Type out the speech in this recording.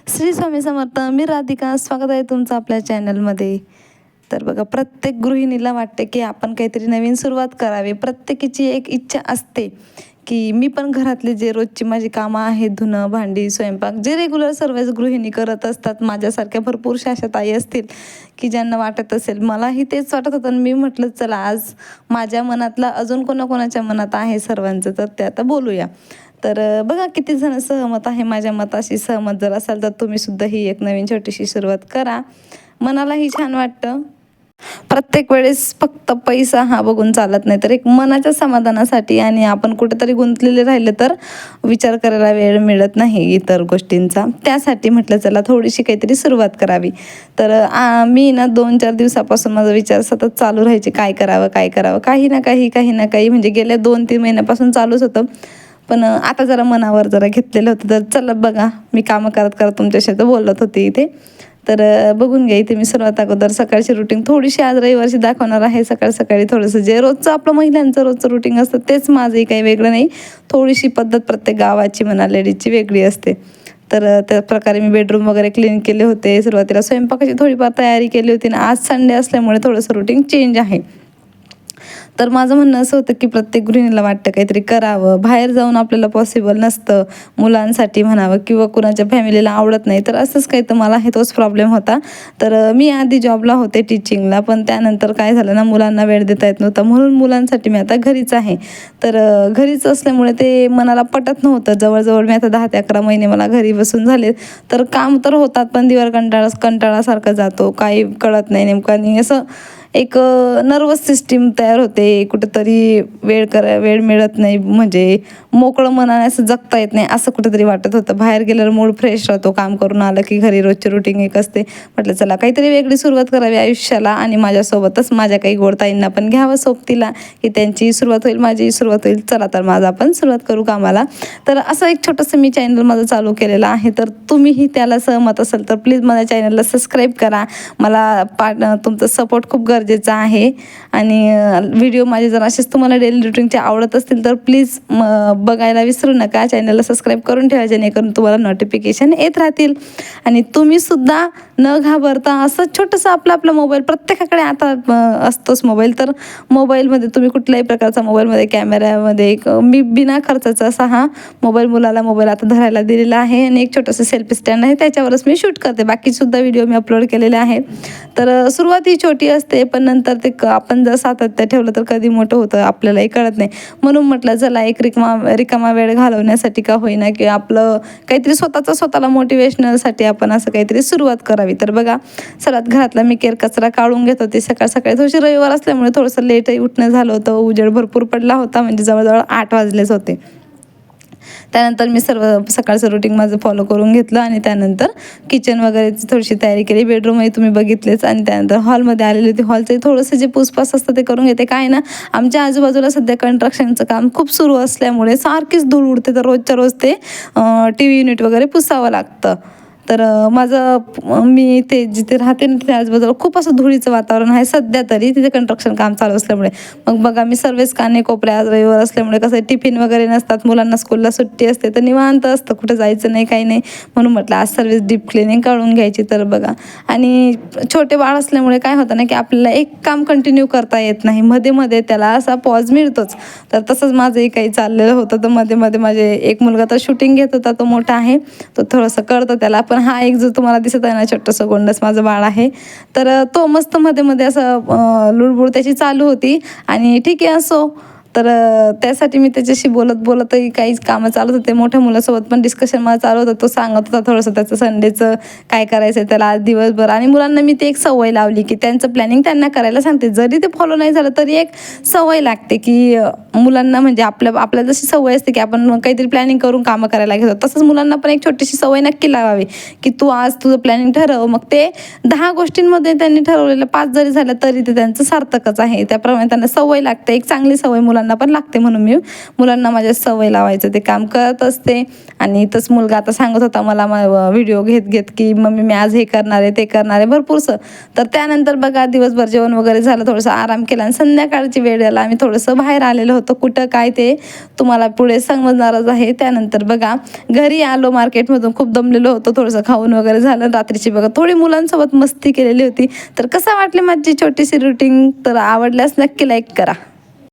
श्री स्वामी समर्थ. मी राधिका. स्वागत आहे तुमचं आपल्या चॅनलमध्ये. तर बघा, प्रत्येक गृहिणीला वाटते की आपण काहीतरी नवीन सुरुवात करावी. प्रत्येकीची एक इच्छा असते की मी पण घरातले जे रोजची माझी कामं आहेत, धुणं भांडी स्वयंपाक, जे रेग्युलर सर्वच गृहिणी करत असतात, माझ्यासारख्या भरपूरशा अशा ताई असतील की ज्यांना वाटत असेल. मलाही तेच वाटत होतं. मी म्हटलं चला आज माझ्या मनातला अजून कोणाकोणाच्या मनात आहे सर्वांचं, तर ते आता बोलूया. तर बघा किती जण सहमत आहे माझ्या मताशी. सहमत जर असाल तर तुम्ही सुद्धा ही एक नवीन छोटीशी सुरुवात करा. मनालाही छान वाटतं. प्रत्येक वेळेस फक्त पैसा हा बघून चालत नाही, तर एक मनाच्या समाधानासाठी आणि आपण कुठेतरी गुंतलेले राहिले तर विचार करायला वेळ मिळत नाही इतर गोष्टींचा. त्यासाठी म्हटलं चला थोडीशी काहीतरी सुरुवात करावी. तर मी ना 2-4 दिवसापासून माझा विचार सतत चालू राहायचे, काय करावं काय करावं. काही ना काही म्हणजे गेल्या 2-3 महिन्यापासून चालूच होतं. पण आता जरा मनावर जरा घेतलेलं होतं. तर चला बघा, मी कामं करत करत तुमच्याशी तर बोलत होते इथे. तर बघून घ्या इथे मी सर्वात अगोदर सकाळची रुटीन थोडीशी आज रविवारची दाखवणार आहे. सकाळी थोडंसं जे रोजचं आपलं महिलांचं रोजचं रुटीन असतं तेच माझंही काही वेगळं नाही. थोडीशी पद्धत प्रत्येक गावाची म्हणा लेडीजची वेगळी असते. तर त्या प्रकारे मी बेडरूम वगैरे क्लीन केले होते. सुरुवातीला स्वयंपाकाची थोडीफार तयारी केली होती आणि आज संडे असल्यामुळे थोडंसं रुटीन चेंज आहे. तर माझं म्हणणं असं होतं की प्रत्येक गृहिणीला वाटतं काहीतरी करावं. बाहेर जाऊन आपल्याला पॉसिबल नसतं, मुलांसाठी म्हणावं किंवा कुणाच्या फॅमिलीला आवडत नाही. तर असंच काही तर मला तोच प्रॉब्लेम होता. तर मी आधी जॉबला होते टीचिंगला, पण त्यानंतर काय झालं ना, मुलांना वेळ देता येत नव्हता. म्हणून मुलांसाठी मी आता घरीच आहे. तर घरीच असल्यामुळे ते मनाला पटत नव्हतं. जवळजवळ मी आता 10 ते 11 महिने मला घरी बसून झाले. तर काम तर होतात, पण दिवस कंटाळासारखा जातो. काही कळत नाही नेमकं आणि असं एक नर्वस सिस्टीम तयार होते. कुठेतरी वेळ मिळत नाही, म्हणजे मोकळं मनाने असं जगता येत नाही असं कुठेतरी वाटत होतं. बाहेर गेल्यावर मूड फ्रेश राहतो. काम करून आलं की घरी रोजची रुटीन एक असते. म्हटलं चला काहीतरी वेगळी सुरुवात करावी आयुष्याला आणि माझ्यासोबतच माझ्या काही गोडताईंना पण घ्यावं सोबतीला, की त्यांचीही सुरुवात होईल, माझीही सुरुवात होईल. चला तर माझं आपण सुरुवात करू कामाला. तर असं एक छोटंसं मी चॅनल माझं चालू केलेलं आहे. तर तुम्हीही त्याला सहमत असाल तर प्लीज माझ्या चॅनलला सबस्क्राईब करा. मला तुमचं सपोर्ट खूप गरजेचं आहे. आणि व्हिडिओ माझे जर असेच तुम्हाला डेली रुटीनचे आवडत असतील तर प्लीज बघायला विसरू नका. चॅनलला सबस्क्राईब करून ठेवा, जेणेकरून तुम्हाला नोटिफिकेशन येत राहतील. आणि तुम्हीसुद्धा न घाबरता असं छोटंसं आपला मोबाईल, प्रत्येकाकडे आता असतोच मोबाईल. तर मोबाईलमध्ये तुम्ही कुठल्याही प्रकारचा मोबाईलमध्ये कॅमेऱ्यामध्ये मी बिना खर्चाचा असा हा मुलाला मोबाईल आता धरायला दिलेला आहे. आणि एक छोटंसं सेल्फी स्टँड आहे, त्याच्यावरच मी शूट करते. बाकीसुद्धा व्हिडिओ मी अपलोड केलेले आहेत. तर सुरुवात ही छोटी असते, पण नंतर ते आपण जर सातत्य ठेवलं तर कधी मोठं होतं आपल्यालाही कळत नाही. म्हणून म्हटलं चला एक रिकामा वेळ घालवण्यासाठी का होईना, की आपलं काहीतरी स्वतःला मोटिवेशनलसाठी आपण असं काहीतरी सुरुवात करावी. तर बघा, सर्वात घरातला मी कचरा काढून घेत होते. सकाळी थोडीशी रविवार असल्यामुळे थोडंसं लेटही उठणं झालं होतं. उजेड भरपूर पडला होता, म्हणजे जवळजवळ 8 वाजलेच होते. त्यानंतर मी सर्व सकाळचं रुटीन माझं फॉलो करून घेतलं आणि त्यानंतर किचन वगैरेची थोडीशी तयारी केली. बेडरूमही तुम्ही बघितलेच. आणि त्यानंतर हॉलमध्ये आलेली होती. हॉलचं थोडंसं जे पुसपास असतं ते करून घेते. काय ना, आमच्या आजूबाजूला सध्या कन्स्ट्रक्शनचं काम खूप सुरू असल्यामुळे सारखीच धूळ उडते. तर रोजच्या रोज ते TV युनिट वगैरे पुसावं लागतं. तर मी ते जिथे राहते ना तिथे आजूबाजूला खूप असं धुळीचं वातावरण आहे सध्या तरी, तिथे कन्स्ट्रक्शन काम चालू असल्यामुळे. मग बघा, मी सर्वच कोपऱ्या आज रविवार असल्यामुळे कसं टिफिन वगैरे नसतात, मुलांना स्कूलला सुट्टी असते, तर निवांत असतं, कुठं जायचं नाही काही नाही. म्हणून म्हटलं आज सर्विस डीप क्लिनिंग काढून घ्यायची. तर बघा, आणि छोटे बाळ असल्यामुळे काय होतं ना, की आपल्याला एक काम कंटिन्यू करता येत नाही, मध्ये त्याला असा पॉज मिळतोच. तर तसंच माझंही काही चाललेलं होतं. तर मध्ये माझे एक मुलगा तर शूटिंग घेत होता, तो मोठा आहे, तो थोडंसं करतो त्याला. पण हा एक जो तुम्हाला दिसत आहे ना छोटंसं गोंडस माझं बाळ आहे, तर तो मस्त मध्ये असं लुडबुड त्याची चालू होती. आणि ठीक आहे असो. तर त्यासाठी मी त्याच्याशी बोलतही काही कामं चालत होते. मोठ्या मुलासोबत पण डिस्कशन मला चालू होतं. तो सांगत होता थोडंसं त्याचं संडेचं काय करायचं आहे त्याला आज दिवसभर. आणि मुलांना मी ते एक सवय लावली की त्यांचं प्लॅनिंग त्यांना करायला सांगते. जरी ते फॉलो नाही झालं तरी एक सवय लागते, की मुलांना म्हणजे आपल्याला जशी सवय असते की आपण काहीतरी प्लॅनिंग करून कामं करायला घेतो, तसंच मुलांना पण एक छोटीशी सवय नक्की लावावी, की तू आज तुझं प्लॅनिंग ठरव. मग ते 10 गोष्टींमध्ये त्यांनी ठरवलेलं 5 जरी झालं तरी ते त्यांचं सार्थकच आहे. त्याप्रमाणे त्यांना सवय लागते. एक चांगली सवय मुलांना मुलांना पण लागते, म्हणून मी मुलांना माझ्या सवय लावायचं ते काम करत असते. आणि तस मुलगा आता सांगत होता मला व्हिडिओ घेत घेत की मम्मी मी आज हे करणार आहे ते करणार आहे भरपूरसं. तर त्यानंतर बघा दिवसभर जेवण वगैरे झालं, थोडंसं आराम केला आणि संध्याकाळची वेळेला आम्ही थोडंसं बाहेर आलेलो होतो. कुठं काय ते तुम्हाला पुढे समजणारच आहे. त्यानंतर बघा घरी आलो मार्केटमधून, खूप दमलेलो होतो, थोडंसं खाऊन वगैरे झालं. रात्रीची बघा थोडी मुलांसोबत मस्ती केलेली होती. तर कसं वाटली माझी छोटीशी रुटीन, तर आवडल्यास नक्की लाईक करा.